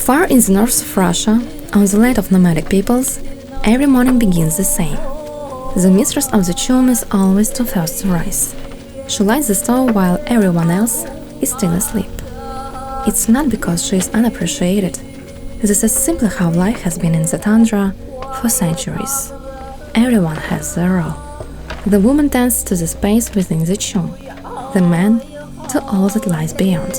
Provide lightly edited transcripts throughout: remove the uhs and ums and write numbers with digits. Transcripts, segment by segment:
Far in the north of Russia, on the land of nomadic peoples, every morning begins the same. The mistress of the chum is always the first to rise. She lights the stove while everyone else is still asleep. It's not because she is unappreciated. This is simply how life has been in the Tundra for centuries. Everyone has their role. The woman tends to the space within the chum, the man to all that lies beyond.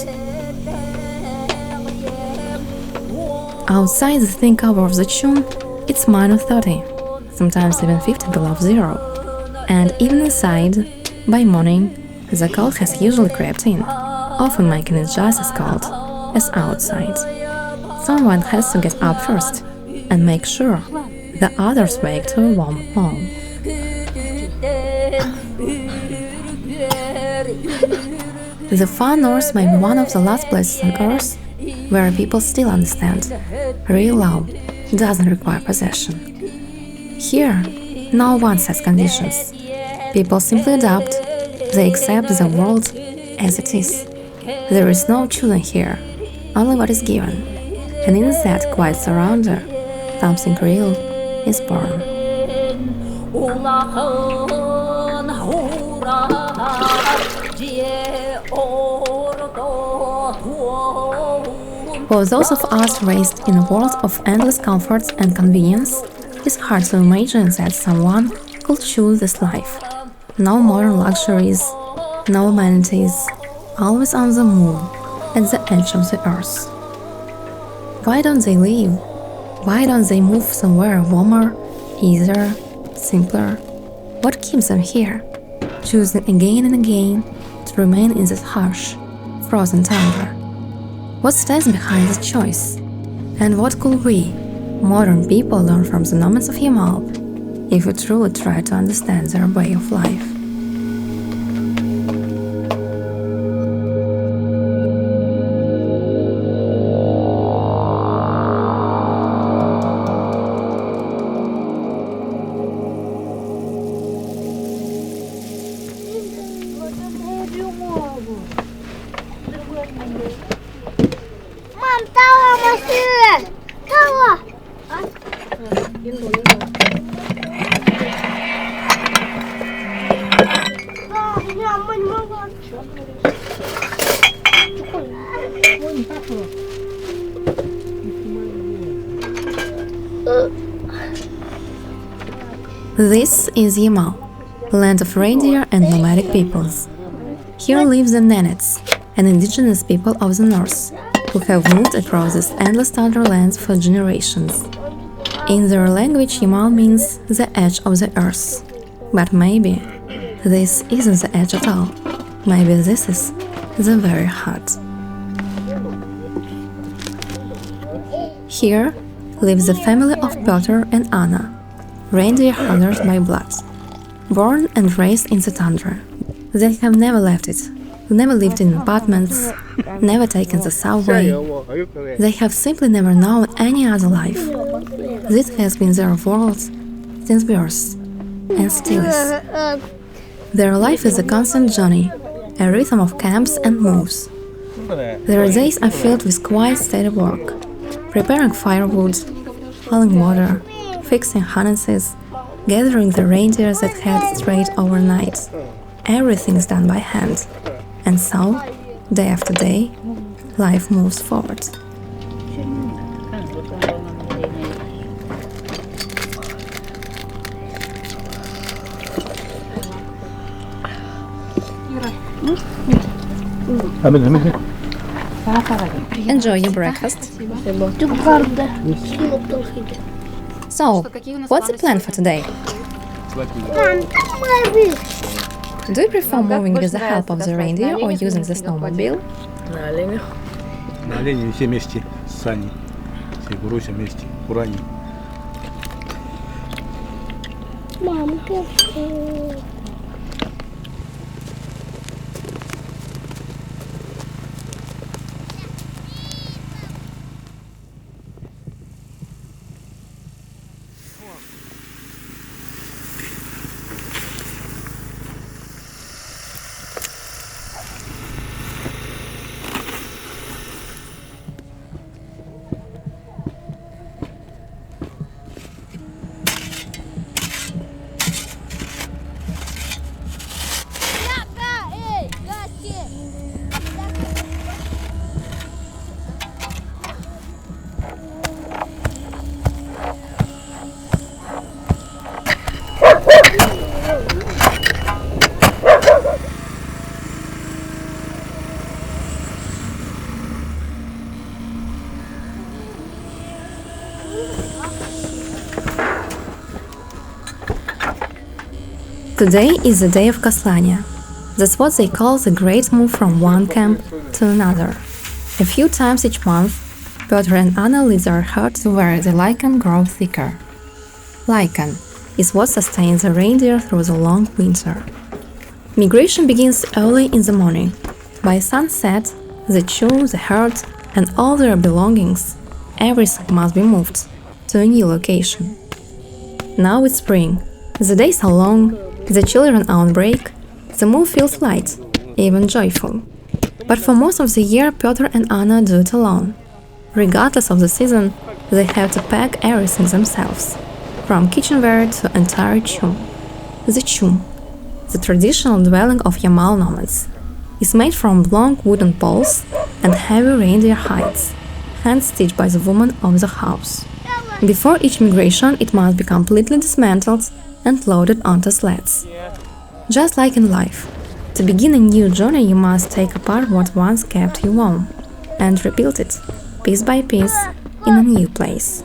Outside the thin cover of the chum, it's -30, sometimes even 50 below zero. And even inside, by morning, the cold has usually crept in, often making it just as cold as outside. Someone has to get up first and make sure the others wake to a warm home. The far north may be one of the last places on Earth where people still understand real love doesn't require possession. Here, no one sets conditions. People simply adapt, they accept the world as it is. There is no choosing here, only what is given. And in that quiet surrender, something real is born. For those of us raised in a world of endless comforts and convenience, it's hard to imagine that someone could choose this life. No modern luxuries, no amenities, always on the move, at the edge of the earth. Why don't they leave? Why don't they move somewhere warmer, easier, simpler? What keeps them here, choosing again and again to remain in this harsh, frozen tundra? What stands behind this choice? And what could we, modern people, learn from the nomads of Yamal if we truly try to understand their way of life? This is Yamal, land of reindeer and nomadic peoples. Here live the Nenets, an indigenous people of the north, who have moved across this endless tundra lands for generations. In their language, Yamal means the edge of the earth. But maybe this isn't the edge at all. Maybe this is the very heart. Here lives the family of Piotr and Anna, reindeer hunters by blood. Born and raised in the tundra, they have never left it, never lived in apartments, never taken the subway. They have simply never known any other life. This has been their world since birth, and still is. Their life is a constant journey, a rhythm of camps and moves. Their days are filled with quiet, steady work, preparing firewood, hauling water, fixing harnesses, gathering the reindeer that head straight overnight. Everything's done by hand. And so, day after day, life moves forward. Enjoy your breakfast. So, what's the plan for today? Do you prefer moving with the help of the reindeer or using the snowmobile? На олене все вместе, сани, все гуруся вместе, урани. Today is the day of Kaslania. That's what they call the great move from one camp to another. A few times each month, Piotr and Anna lead their herd to where the lichen grows thicker. Lichen is what sustains the reindeer through the long winter. Migration begins early in the morning. By sunset, the chum, the herd, and all their belongings, everything must be moved to a new location. Now it's spring. The days are long, the children are on break, the move feels light, even joyful. But for most of the year, Piotr and Anna do it alone. Regardless of the season, they have to pack everything themselves, from kitchenware to entire chum. The chum, the traditional dwelling of Yamal nomads, is made from long wooden poles and heavy reindeer hides, hand-stitched by the woman of the house. Before each migration, it must be completely dismantled and loaded onto sleds. Just like in life, to begin a new journey you must take apart what once kept you warm and rebuild it, piece by piece, in a new place.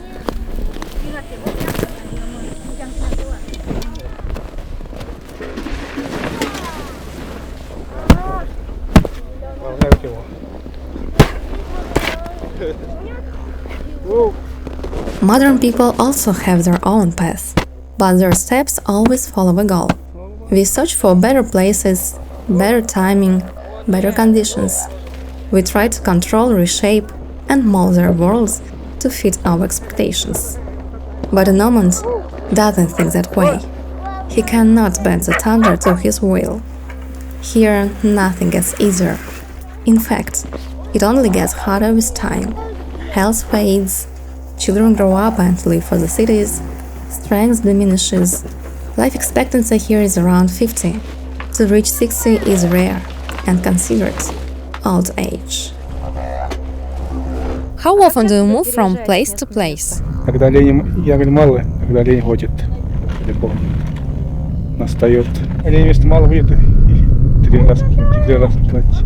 Modern people also have their own path, but their steps always follow a goal. We search for better places, better timing, better conditions. We try to control, reshape, and mold their worlds to fit our expectations. But a nomad doesn't think that way. He cannot bend the Tundra to his will. Here, nothing gets easier. In fact, it only gets harder with time. Health fades, children grow up and leave for the cities, strength diminishes. Life expectancy here is around 50. To reach 60 is rare and considered old age. How often do you move from place to place? Когда ягель мало, когда олень ходит далеко, настает. Олень место мало будет, и 3 раза платить.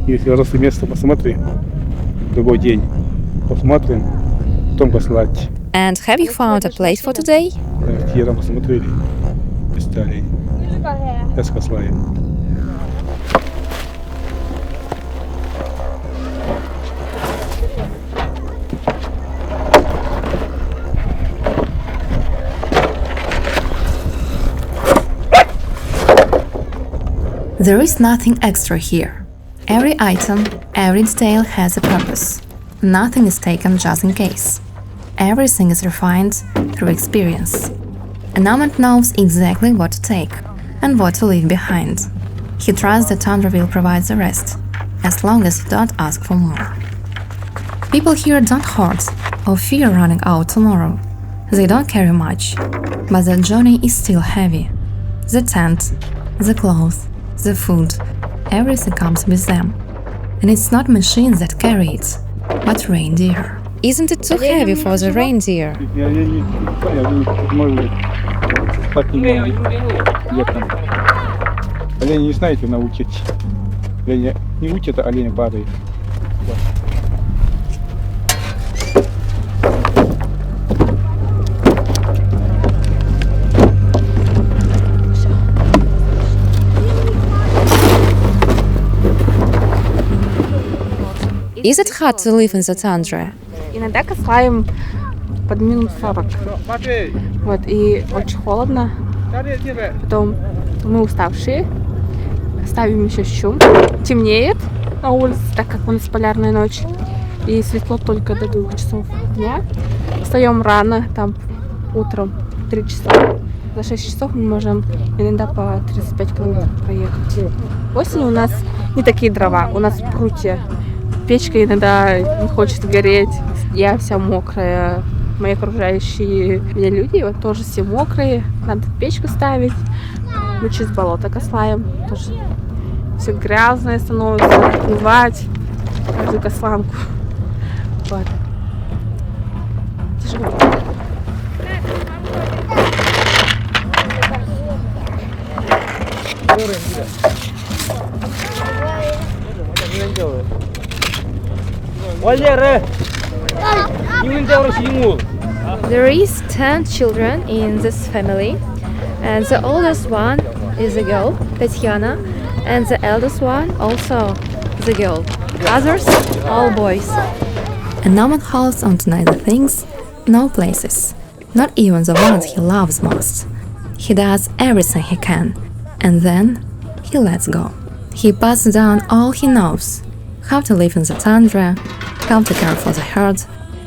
Если рослое место, посмотри, другой день, посмотрим, потом послать. And have you found a place for today? Те там посмотрели, места олень. Я сказала. There is nothing extra here. Every item, every detail has a purpose. Nothing is taken just in case. Everything is refined through experience. A nomad knows exactly what to take and what to leave behind. He trusts that Tundra will provide the rest, as long as you don't ask for more. People here don't hoard or fear running out tomorrow. They don't carry much, but their journey is still heavy. The tent, the clothes, the food, everything comes with them. And it's not machines that carry it, but reindeer. Isn't it too heavy for the reindeer? Олень не знаете научить. Олень не учат, а олень падает. Is it hard to live in the tundra? Иногда касаем под минус 40. Вот, и очень холодно. Потом мы уставшие. Ставим еще чум. Темнеет на улице, так как у нас полярная ночь. И светло только до 2 часов дня. Встаем рано, там утром 3 часа. За 6 часов мы можем иногда по 35 километров проехать. Осенью у нас не такие дрова, у нас прутья. Печка иногда не хочет гореть. Я вся мокрая. Мои окружающие меня люди вот тоже все мокрые. Надо печку ставить. Мы через болото кослаем. Тоже все грязное становится. Отмывать каждую косланку. Вот. Тяжело. There is 10 children in this family, and the oldest one is a girl, Tatiana, and the eldest one also the girl. Others, all boys. A nomad holds on to neither things, no places, not even the ones he loves most. He does everything he can, and then he lets go. He passes down all he knows: how to live in the tundra, how to care for the herd,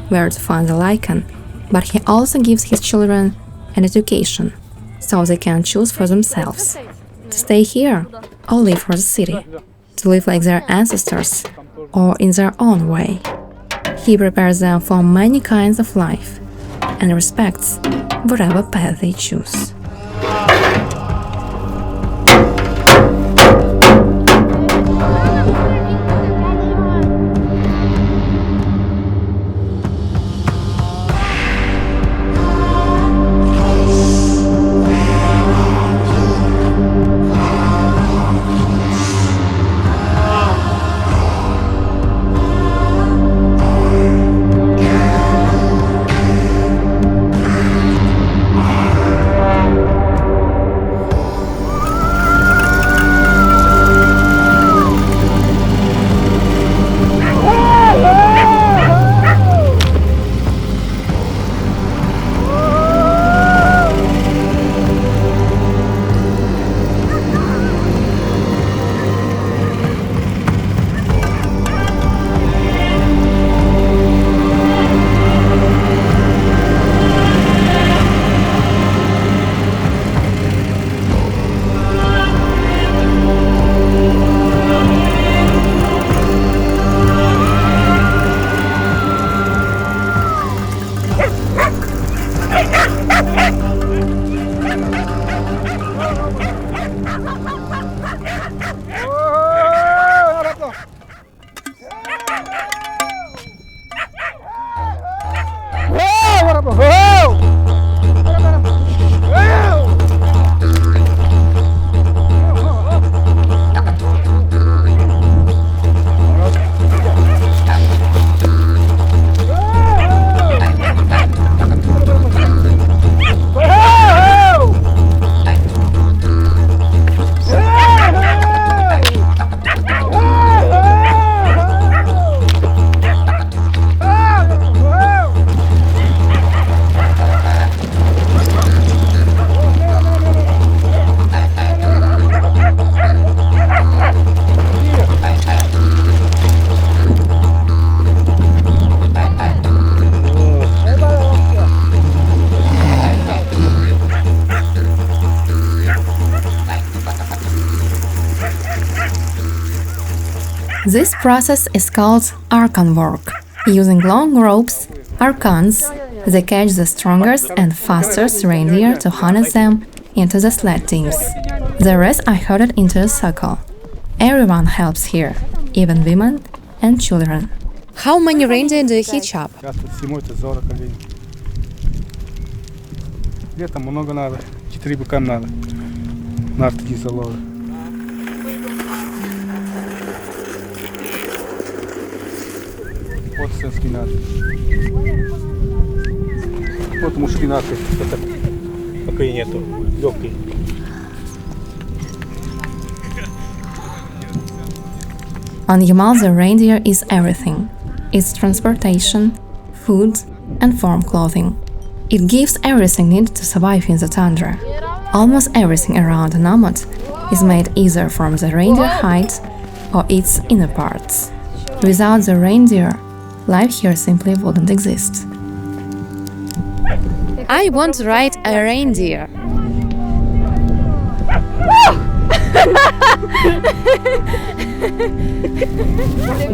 where to find the lichen, but he also gives his children an education, so they can choose for themselves to stay here or leave for the city, to live like their ancestors or in their own way. He prepares them for many kinds of life and respects whatever path they choose. This process is called archon work. Using long ropes, archons, they catch the strongest and fastest reindeer to harness them into the sled teams. The rest are herded into a circle. Everyone helps here, even women and children. How many reindeer do you hitch up? Сейчас тут зимой это 40 оленей. Летом много надо, 4 быка надо. На такие заловы. Вот сенский надо. Вот мужский надо. Пока и нету. Легкий. On Yamal, the reindeer is everything. It's transportation, food, and warm clothing. It gives everything needed to survive in the tundra. Almost everything around a nomad is made either from the reindeer hide or its inner parts. Without the reindeer, life here simply wouldn't exist. I want to ride a reindeer.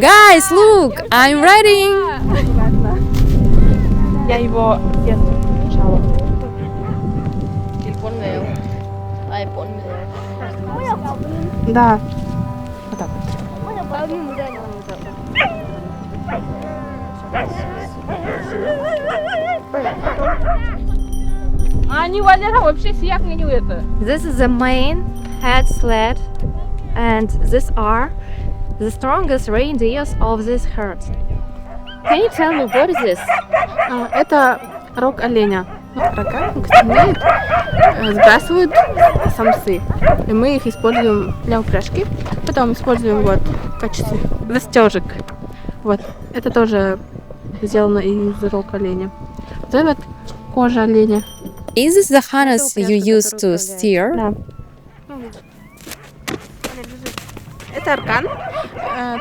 Guys, look! I'm riding! Я его включала. Телефон meu. iPhone meu. Да. Вот так Они валят вообще всех не это. This is the main head sled, and these are the strongest reindeers of this herd. Can you tell me what is this? Это рог оленя. Рога костенеют, сбрасывают самцы. И мы их используем для упряжки. Потом используем вот в качестве застежек. Вот. Это тоже сделано из рог оленя. Вот это вот кожа оленя. Is this the harness you use to steer? Да. Это аркан,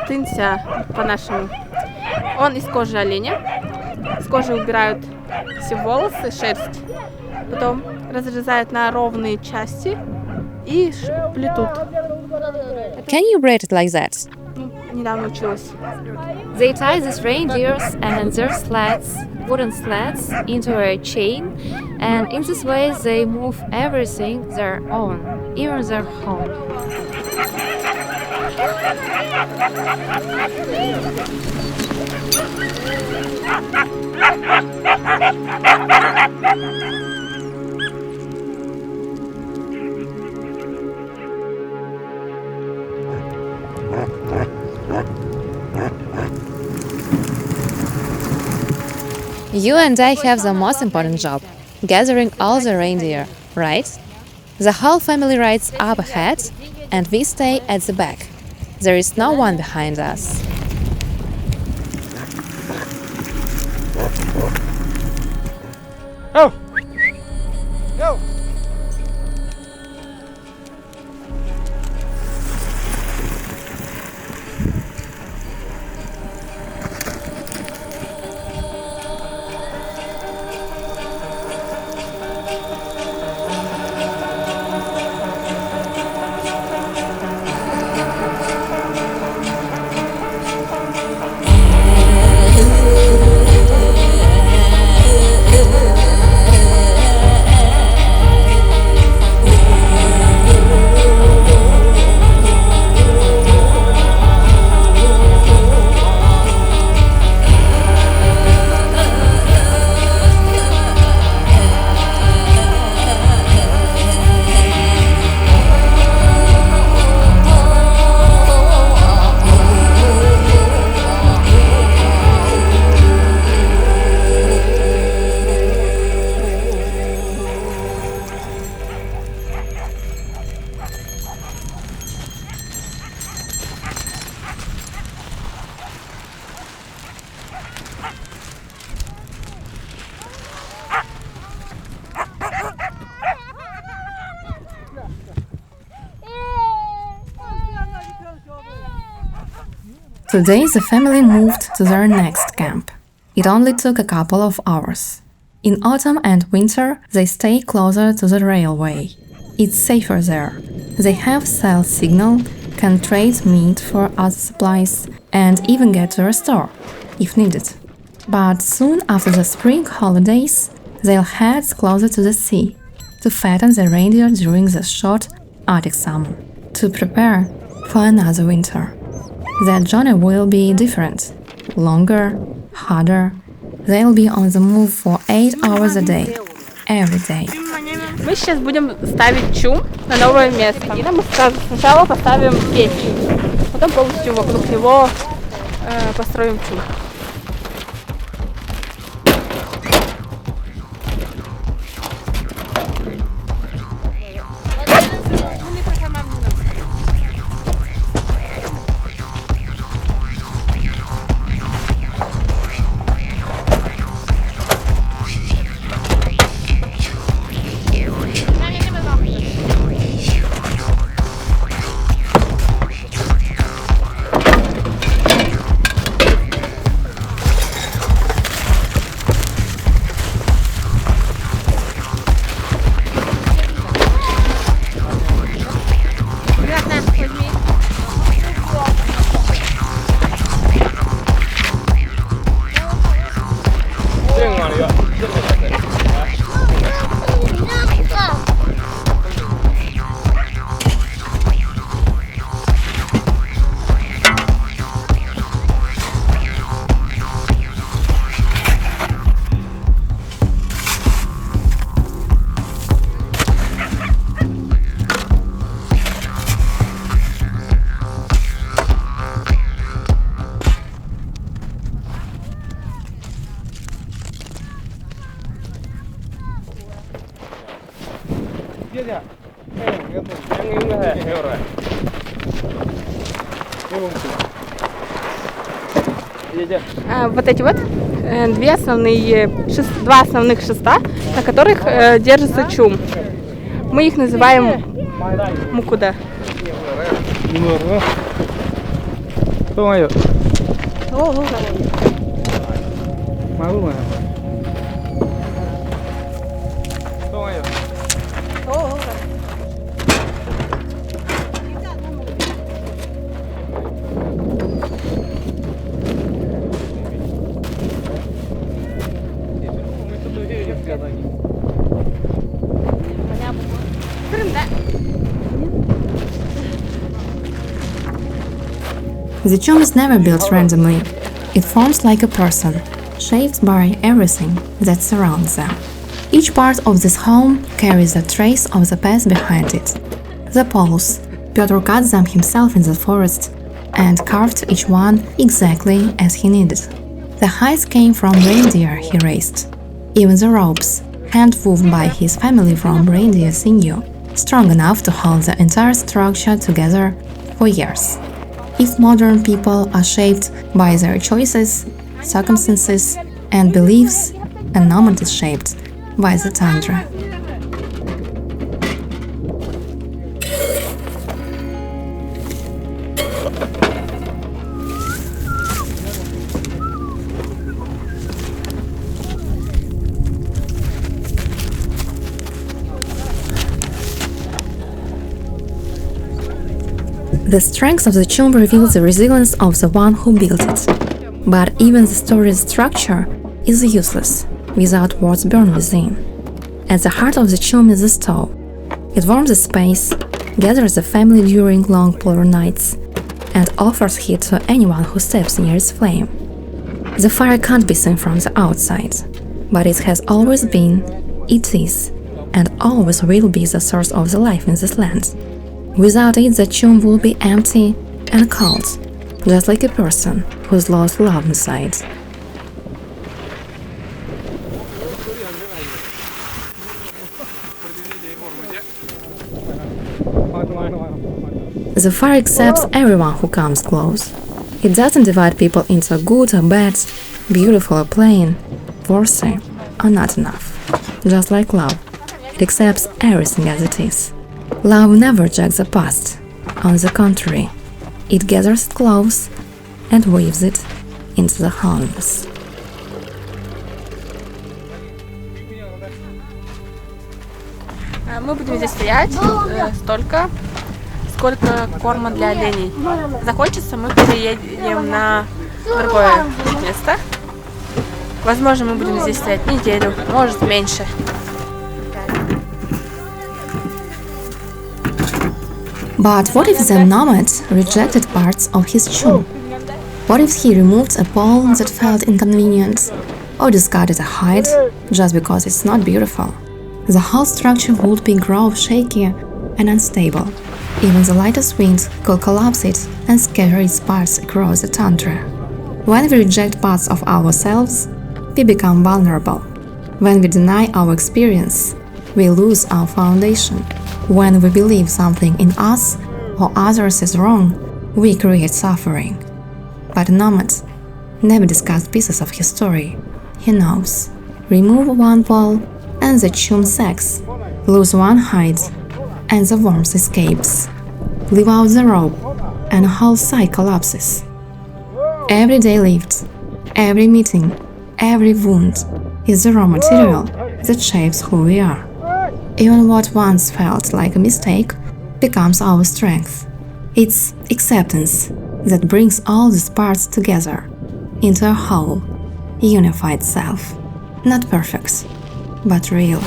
тынся по-нашему. Он из кожи оленя. С кожи убирают все волосы, шерсть. Потом разрезают на ровные части и плетут. Can you braid it like that? Ну, недавно училась. They tie these reindeers and their sleds, wooden sleds, into a chain, and in this way they move everything their own, even their home. You and I have the most important job, gathering all the reindeer, right? The whole family rides up ahead, and we stay at the back. There is no one behind us. Go! Go! Today the family moved to their next camp. It only took a couple of hours. In autumn and winter, they stay closer to the railway. It's safer there. They have cell signal, can trade meat for other supplies, and even get to a store, if needed. But soon after the spring holidays, they'll head closer to the sea to fatten the reindeer during the short Arctic summer, to prepare for another winter. Their journey will be different, longer, harder. They'll be on the move for 8 hours a day, every day. Мы сейчас будем ставить чум на новое место. И мы сначала поставим печь, потом полностью вокруг него построим чум. Вот эти вот два основных шеста, на которых держится чум. Мы их называем Мукуда. The chum is never built randomly. It forms like a person, shaped by everything that surrounds them. Each part of this home carries a trace of the past behind it. The poles, Piotr cut them himself in the forest and carved each one exactly as he needed. The heights came from reindeer he raised. Even the ropes, hand-woven by his family from reindeer sinew, strong enough to hold the entire structure together for years. If modern people are shaped by their choices, circumstances, and beliefs, a nomad is shaped by the tundra. The strength of the chum reveals the resilience of the one who built it. But even the storied structure is useless without what's burned within. At the heart of the chum is the stove. It warms the space, gathers the family during long polar nights, and offers heat to anyone who steps near its flame. The fire can't be seen from the outside, but it has always been, it is, and always will be the source of the life in this land. Without it, the chum will be empty and cold, just like a person who's lost love inside. The fire accepts everyone who comes close. It doesn't divide people into good or bad, beautiful or plain, worthy or not enough. Just like love, it accepts everything as it is. Love never rejects the past. On the contrary, it gathers it close and weaves it into the wholeness. Мы будем здесь стоять столько, сколько корма для оленей. Закончится, мы переедем на другое место. Возможно, мы будем здесь стоять неделю, может меньше. But what if the nomad rejected parts of his chum? What if he removed a pole that felt inconvenient, or discarded a height just because it's not beautiful? The whole structure would grow shaky and unstable. Even the lightest wind could collapse it and scatter its parts across the tundra. When we reject parts of ourselves, we become vulnerable. When we deny our experience, we lose our foundation. When we believe something in us or others is wrong, we create suffering. But a nomad never discussed pieces of his story. He knows. Remove one pole and the chum sags. Lose one hide and the warmth escapes. Leave out the rope and a whole side collapses. Every day lived, every meeting, every wound is the raw material that shapes who we are. Even what once felt like a mistake becomes our strength. It's acceptance that brings all these parts together into a whole, unified self. Not perfect, but real.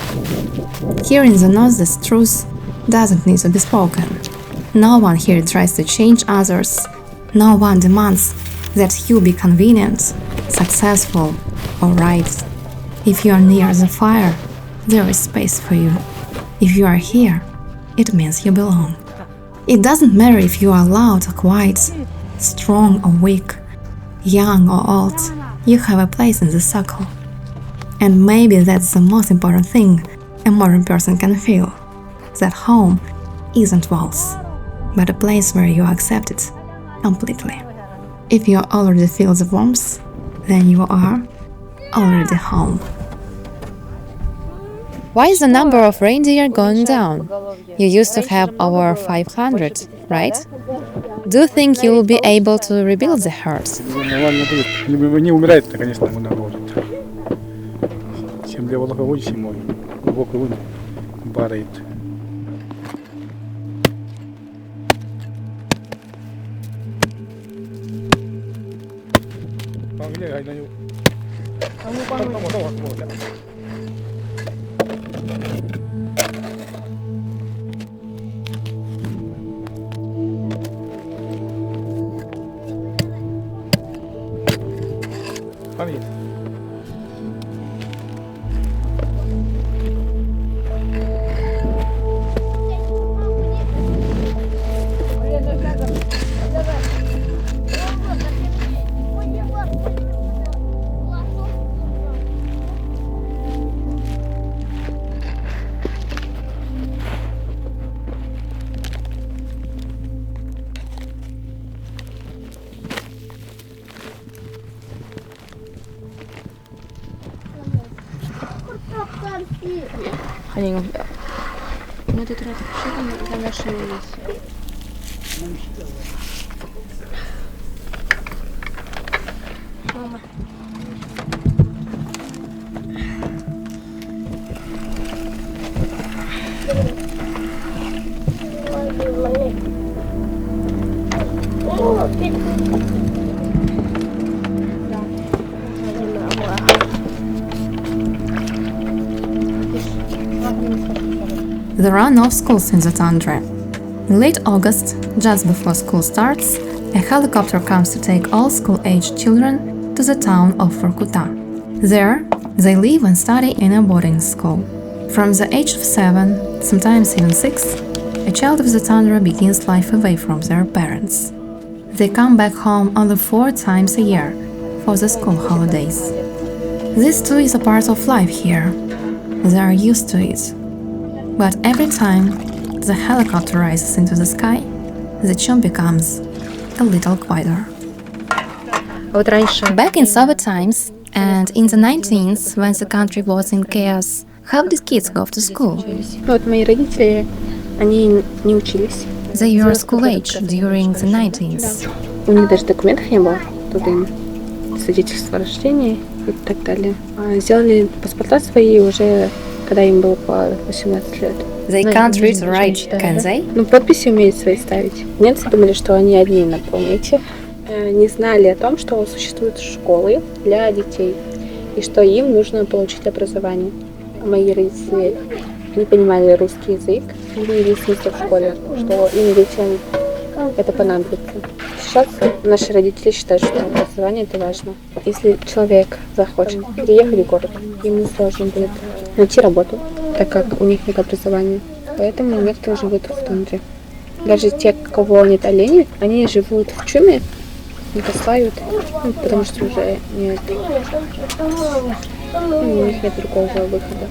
Here in the North, this truth doesn't need to be spoken. No one here tries to change others. No one demands that you be convenient, successful, or right. If you are near the fire, there is space for you. If you are here, it means you belong. It doesn't matter if you are loud or quiet, strong or weak, young or old, you have a place in the circle. And maybe that's the most important thing a modern person can feel, that home isn't walls, but a place where you are accepted completely. If you already feel the warmth, then you are already home. Why is the number of reindeer going down? You used to have over 500, right? Do you think you will be able to rebuild the herd? Нормально будет. Не умирает-то, конечно, много будет. Чем глубоко будет зимой, глубоко будет, барает. Ну тут что там замешано есть? Мама. There are no schools in the Tundra. In late August, just before school starts, a helicopter comes to take all school-aged children to the town of Mukuda. There, they live and study in a boarding school. From the age of 7, sometimes even 6, a child of the Tundra begins life away from their parents. They come back home only 4 times a year for the school holidays. This too is a part of life here. They are used to it. But every time the helicopter rises into the sky, the chum becomes a little quieter. Back in Soviet times and in the 19th, when the country was in chaos, how did kids go to school? Вот мои родители, они не учились. They were school age during the 19th. У них даже документов не было. Тут им свидетельство о рождении и так далее. Сделали паспорта свои уже, когда им было по 18 лет. They can't read or write, can they? Ну, подписи умеют свои ставить. Немцы думали, что они одни на планете. Не знали о том, что существуют школы для детей и что им нужно получить образование. Мои родители не понимали русский язык, не видели смысла в школе, что им, детям, это понадобится. Сейчас наши родители считают, что образование это важно. Если человек захочет переехать в город, ему сложно будет найти работу, так как у них нет образования. Поэтому некоторые живут в тундре. Даже те, у кого нет оленей, они живут в чуме, не косают, потому что уже нет, у них нет другого выхода.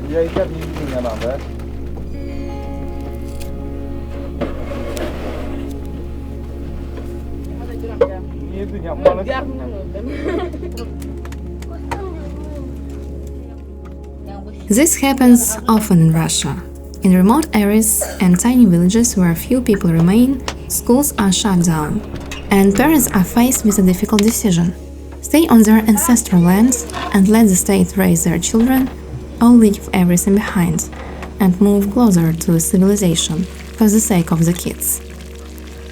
Я и так не надо. This happens often in Russia. In remote areas and tiny villages where few people remain, schools are shut down, and parents are faced with a difficult decision: stay on their ancestral land and let the state raise their children, or leave everything behind and move closer to civilization for the sake of the kids.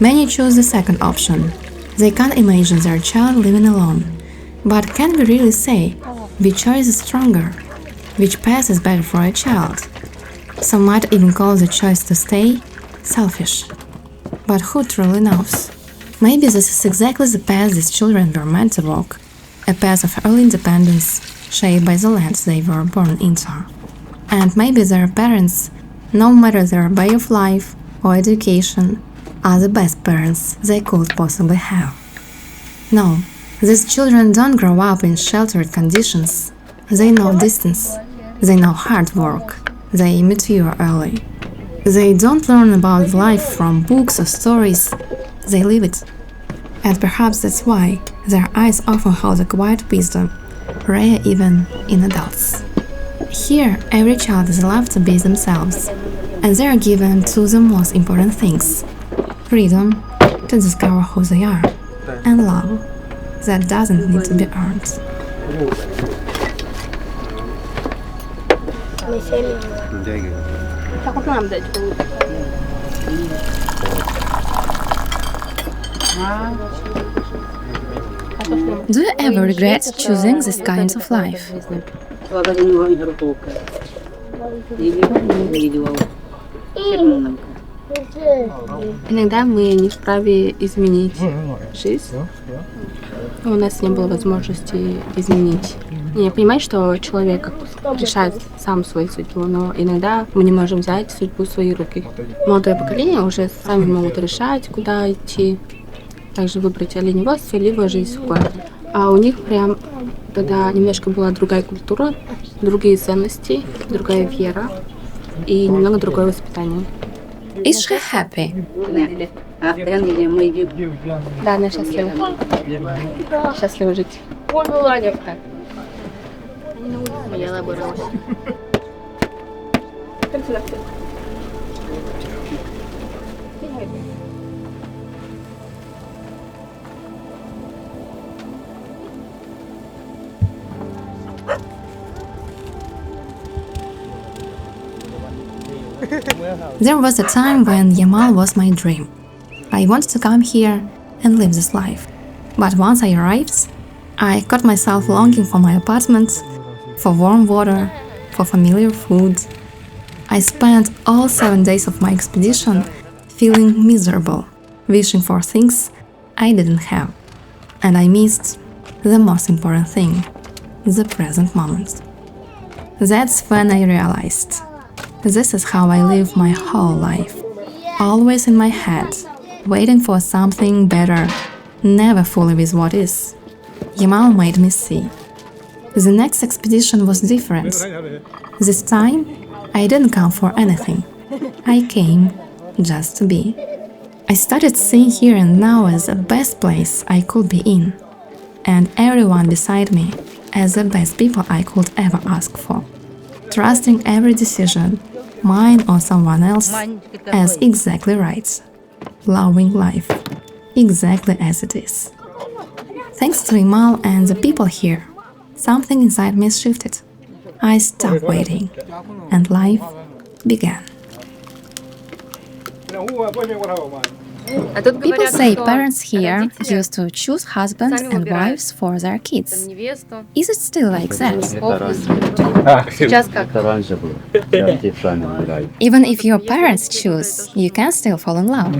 Many choose the second option. They can't imagine their child living alone. But can we really say which choice is stronger? Which path is better for a child? Some might even call the choice to stay selfish. But who truly knows? Maybe this is exactly the path these children were meant to walk, a path of early independence shaped by the land they were born into. And maybe their parents, no matter their way of life or education, are the best parents they could possibly have. No, these children don't grow up in sheltered conditions. They know distance. They know hard work. They mature early. They don't learn about life from books or stories. They live it. And perhaps that's why their eyes often hold a quiet wisdom, rare even in adults. Here, every child is allowed to be themselves, and they are given to the most important things: freedom to discover who they are, and love that doesn't need to be earned. Do you ever regret choosing this kind of life? Иногда мы не вправе изменить жизнь. У нас не было возможности изменить. Я понимаю, что человек решает сам свою судьбу, но иногда мы не можем взять судьбу в свои руки. Молодое поколение уже сами могут решать, куда идти. Также выбрать оленеводство, либо жизнь в городе. А у них прям тогда немножко была другая культура, другие ценности, другая вера и немного другое воспитание. Is she happy? Да, она счастлива. Счастлива жить. Я набралась. There was a time when Yamal was my dream. I wanted to come here and live this life. But once I arrived, I caught myself longing for my apartment, for warm water, for familiar food. I spent all 7 days of my expedition feeling miserable, wishing for things I didn't have. And I missed the most important thing, the present moment. That's when I realized this is how I live my whole life. Always in my head, waiting for something better, never fully with what is. Yamal made me see. The next expedition was different. This time, I didn't come for anything. I came just to be. I started seeing here and now as the best place I could be in, and everyone beside me as the best people I could ever ask for. Trusting every decision, mine or someone else, as exactly right. Loving life, exactly as it is. Thanks to Yamal and the people here, something inside me shifted. I stopped waiting, and life began. People say parents here used to choose husbands and wives for their kids. Is it still like that? Even if your parents choose, you can still fall in love.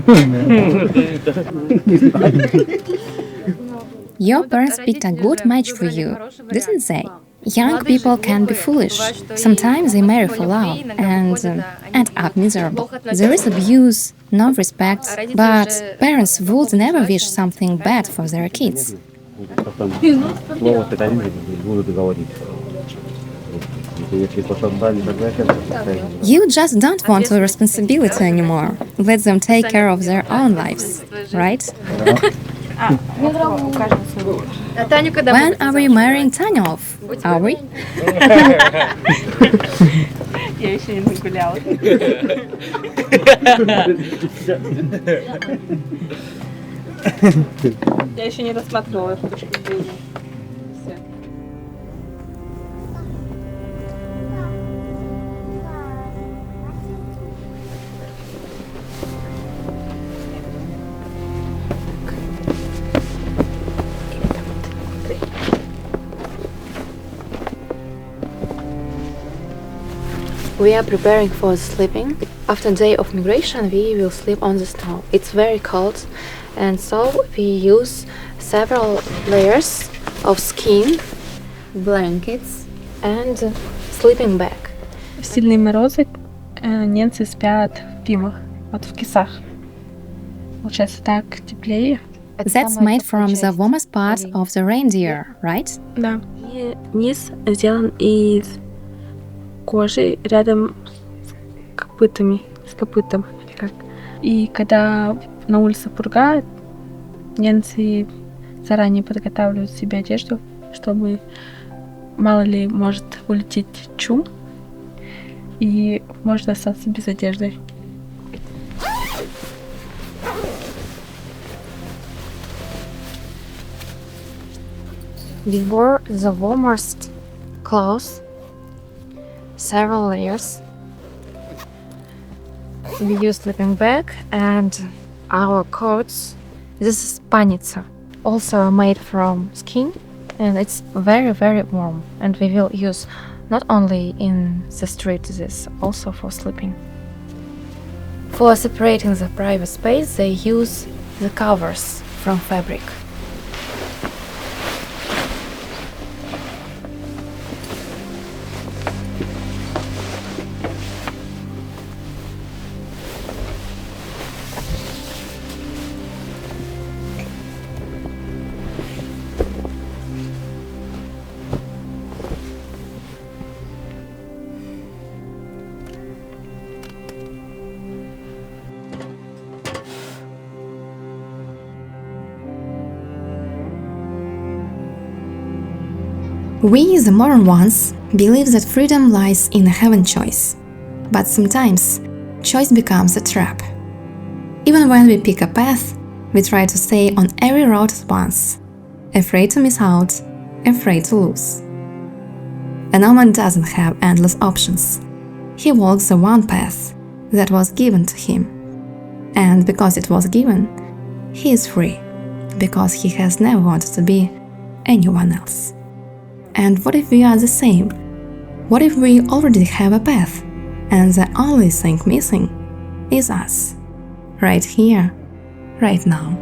Your parents picked a good match for you, didn't they? Young people can be foolish. Sometimes they marry for love and end up miserable. There is abuse, no respect, but parents would never wish something bad for their kids. You just don't want the responsibility anymore. Let them take care of their own lives, right? When are we marrying Tanya off? Are we? Я еще не загуляла. Я еще не рассматривала эту точку зрения. Всё. We are preparing for sleeping. After a day of migration, we will sleep on the snow. It's very cold, and so we use several layers of skin, blankets, and sleeping bag. В сильные морозы немцы спят в пимах, вот в кисах. Получается так теплее. That's made from the warmest part of the reindeer, right? Да. И низ сделан из кожи рядом с копытами, с копытом. Или как. И когда на улице пурга, немцы заранее подготавливают себе одежду, чтобы мало ли может улететь чум, и можно остаться без одежды. We wore the warmest clothes, several layers. We used sleeping bag and our coats. This is panica, also made from skin, and it's very, very warm. And we will use not only in the street this, also for sleeping. For separating the private space, they use the covers from fabric. We, the modern ones, believe that freedom lies in having choice. But sometimes, choice becomes a trap. Even when we pick a path, we try to stay on every road at once, afraid to miss out, afraid to lose. A nomad doesn't have endless options. He walks the one path that was given to him. And because it was given, he is free, because he has never wanted to be anyone else. And what if we are the same? What if we already have a path, and the only thing missing is us, right here, right now?